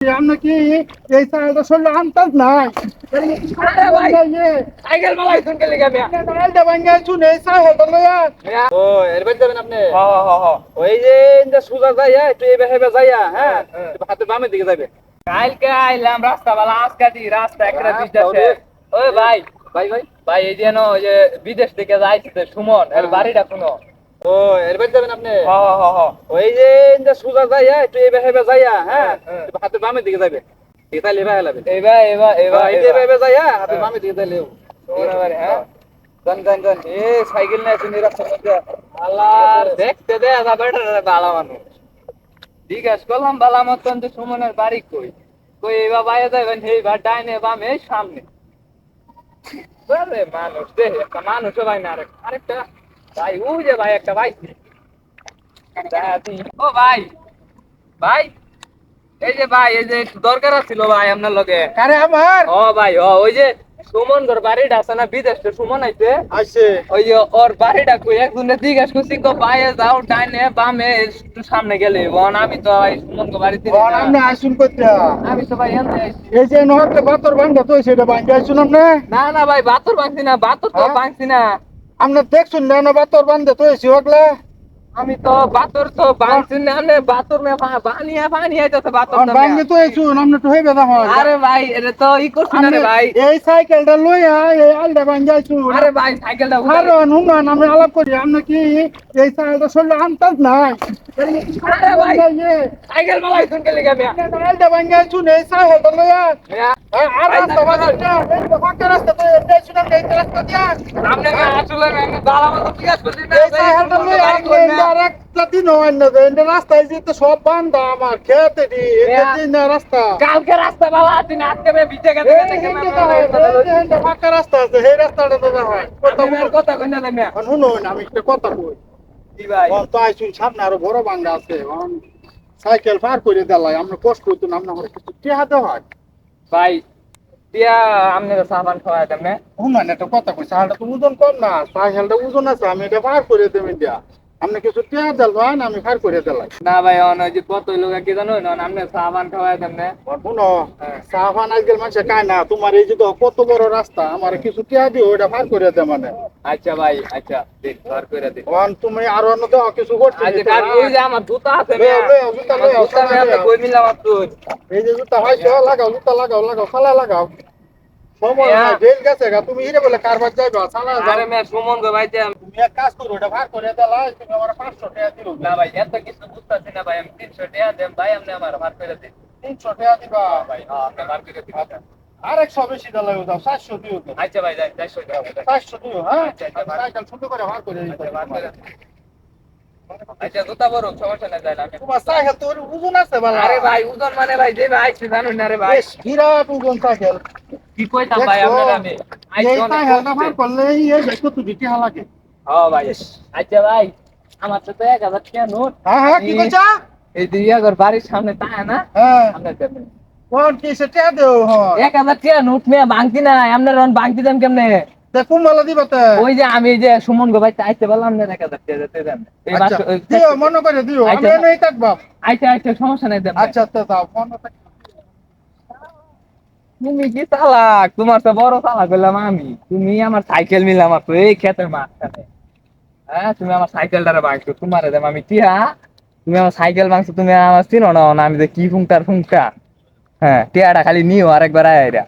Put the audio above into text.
আমরা কি এই সাইডে চললে আনতাস নাই আরে ভাই সাইকেল মালাই শুনকে লিখা মিয়া নাইলটা ভাঙ্গা চুন এই সাইডে লইয়া ও এরবার যাবেন আপনি হ ওই যে ইন্দা সুজা যাইয়া একটু এই বেহে যাইয়া হ্যাঁ একটু হাতের বামের দিকে যাবে কালকে আইলাম রাস্তা বালা আজকে দি রাস্তা একটা বিদেশে ওই ভাই ভাই ভাই ভাই এই যে ওই যে বিদেশ থেকে যাইছে সুমন এর বাড়িটা কোন ও এরবার যাবেন আপনি হ ওই যে ইন্দা সুজা যাইয়া একটু এই বেহে যাইয়া হ্যাঁ একটু হাতের বামের দিকে যাবে এটা লেবা হেলাবে এবার এই যে বেহে যাইয়া হাতের বামের দিকে যাইলে ওরে বাড়ি হ্যাঁ জান এ সাইকেল নিয়ে আসুন রাস্তার মধ্যে আল্লাহ দেখতে দে আদা বেটা বালা মানুষ জিজ্ঞাসা করলাম বালা মতন যে সুমনের বাড়ি কই কই এবার বাইরে যাবেন এই বা ডাইনে বামে এই সামনে আরে মানুষ দে একটা মানুষ ভাই না আরেকটা ভাই ও যে ভাই একটা ভাই ও ভাই ভাই এই যে ভাই এই যে একটু দরকার ছিল ভাই আপনার লগে আরে আমার ও ভাই ওই যে সুমন ঘর বাড়িটা আছে না বিদেশে সুমন আইছে আছে ওই যে ওর বাড়িটা কই একজনে জিজ্ঞাসা করছি কো বাইরে যাও ডাইনে বামে একটু সামনে গেলে বন আমি তো ভাই সুমন ঘর বাড়িতে বল আপনি আসুন কইতে আমি তো ভাই এমনি আইছি। এই যে নহরটা বাতর বান্ধা তো সেটা ভাঙ্গা আসুন আপনি না ভাই বাতর ভাঙছি না বাতর তো হ্যাঁ? ভাঙছি না আপনি দেখছুন না বাতর বান্ধা তো এসে হকলে আমি তো বাতর তো ভাঙছি না আমি বাতর মে বানিয়ে যাচ্ছে বাতর না ভাঙ্গে তো এসুন আপনি তো হইবে না হয় আরে ভাই এটা তো ই করছি না রে ভাই এই সাইকেলটা লইয়া এই আলটা ভাঙ্গা আসুন আরে ভাই সাইকেলটা কারণ হুমান আমি আলাপ করি আপনি কি এই সাইকেলটা চললে আনতাস নাই আরে ভাই সাইকেল মালাই শুনকে লিখা মিয়া নাইলটা ভাঙ্গা আসুন এই সাইকেলটা লইয়া মিয়া আর রাস্তা বাজারটা এই ফাঁকা রাস্তা তো এই শুনাম এই রাস্তা দিয়া আপনি আসলে আমি দাঁড়া মতো জিজ্ঞাসা করছি না এই সাইকেলটা লইয়া আপনি আরেকটা দিন হয় না যে এই রাস্তায় যেতে সব বান্ধা আমার খেতে দি এই দিন রাস্তা কালকে রাস্তা বালা দিন আজকে আমি ভিজে গেছে ফাঁকা রাস্তা আছে সেই রাস্তাটা তো হয় কথা কই না মিয়া শুনুন আমি একটা কথা কই কি ভাই তো আইসুন সামনে আরো বড় বান্ধা আছে সাইকেল পার করে দেলাই আমরা কষ্ট হইতো না আমরা কিছু টেহা দেওয়া ভাই দিয়া আমনে সাবান খাওয়া দেন না শুনুন একটা কথা কই সাইকেলটা তো ওজন কম না সাইকেলটা ওজন আছে আমি এটা পার করে দেবেন দিয়া আপনি কিছু টেহা দেল হয় না আমি পার করে দেলাই না ভাই অন যে কত লোক কি জানো না আমনে সাবান খাওয়া দেন না শুনো সাহাবান আজকাল মানুষে কায় না তোমার এই যে তো কত বড় রাস্তা আমার কিছু টেহা দিও ওটা পার করে দে মানে আচ্ছা ভাই আচ্ছা দেখ ঘর করে দে তুমি আরো অন্য দেওয়া কিছু করতে আচ্ছা কার এই যে আমার জুতা আছে লয়ে আও, জুতা লয়ে আও, জুতা সালা আমি লয়ে আও। কই মিলাম তুই এই যে জুতা হাইছো লাগাও জুতা লাগাও সালা লাগাও সময় হ্যাঁ। নাই বেল গেছে গা তুমি হিরে বলে কারবার যাইবা সালা যাও আরে মে সুমন গো ভাই যে তুমি এক কাজ করো এটা ভাগ করে দেলা তুমি আমার 500 টাকা দিলো না ভাই এত কিছু বুঝতাছি না ভাই আমি 300 টাকা দেন ভাই আপনি আমার ভাগ করে দিন 300 টাকা দিবা ভাই হ্যাঁ আপনি ভাগ করে দিন আর 100 বেশি দিলা দাও 400 দিও তো আচ্ছা ভাই যাই 400 টাকা 400 দিও হ্যাঁ আচ্ছা, আচ্ছা, ভাগ। সাইকেল ছোট করে ভাগ করে দিতে ভাগ করে দিন। আচ্ছা জুতা বড় সমস্যা নাই যাই আমি তোমার সাইকেল তো ওজন আছে বালা আরে ভাই উদন মানে ভাই যে ভাই আইছে জানুন না রে ভাই বেশ বিরাট ওজন সাইকেল কি কইতাম ভাই দেখছো? আপনার আমি আইছে এই অনেক সাইকেলটা ভাগ কষ্টে। করলে এই দেখো তুই দিতে হালাকে হ্যাঁ ভাই আচ্ছা ভাই আমার তো 1000 টাকা নোট হ্যাঁ কি কইছা এই দিয়া ঘর বাড়ির সামনে তা না হ্যাঁ আমরা দেবেন কোন কি সেটা দেও হ্যাঁ 1000 টাকা নোট মে ভাঙতি না আপনার রন ভাঙতি দেন কেমনে দেখুন বলা দিবাতে ওই যে আমি যে সুমন গো ভাই আইতে বললাম না 1000 টাকা দিতে দেন এই আচ্ছা মাস দিও মনে করে দিও আমি আচ্ছা। এনেই থাকবা আচ্ছা আচ্ছা সমস্যা নাই দেন আচ্ছা আচ্ছা দাও মনে থাক তুমি কি চালাক তোমার তো বড় চালাক হইলাম আমি তুমি আমার সাইকেল মিলাম তো এই ক্ষেতের মাঝখানে হ্যাঁ তুমি আমার সাইকেলটারে ভাঙছো তোমার দেম আমি টিয়া তুমি আমার সাইকেল ভাঙছো তুমি আমার চিনো না আমি যে কি ফুংটার ফুংটা হ্যাঁ টিয়াটা খালি নিও আরেকবার আয়া